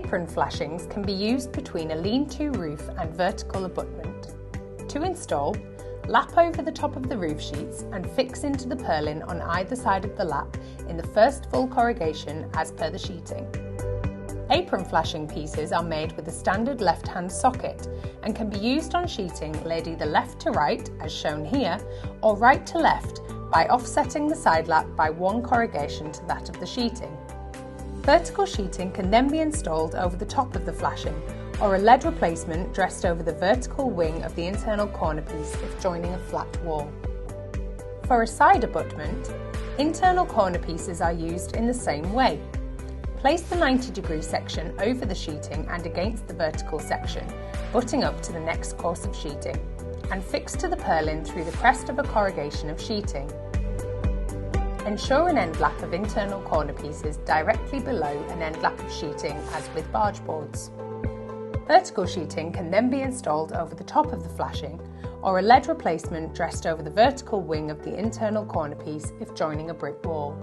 Apron flashings can be used between a lean-to roof and vertical abutment. To install, lap over the top of the roof sheets and fix into the purlin on either side of the lap in the first full corrugation as per the sheeting. Apron flashing pieces are made with a standard left-hand socket and can be used on sheeting laid either left to right, as shown here, or right to left by offsetting the side lap by one corrugation to that of the sheeting. Vertical sheeting can then be installed over the top of the flashing, or a lead replacement dressed over the vertical wing of the internal corner piece if joining a flat wall. For a side abutment, internal corner pieces are used in the same way. Place the 90-degree section over the sheeting and against the vertical section, butting up to the next course of sheeting, and fix to the purlin through the crest of a corrugation of sheeting. Ensure an end lap of internal corner pieces directly below an end lap of sheeting as with barge boards. Vertical sheeting can then be installed over the top of the flashing, or a lead replacement dressed over the vertical wing of the internal corner piece if joining a brick wall.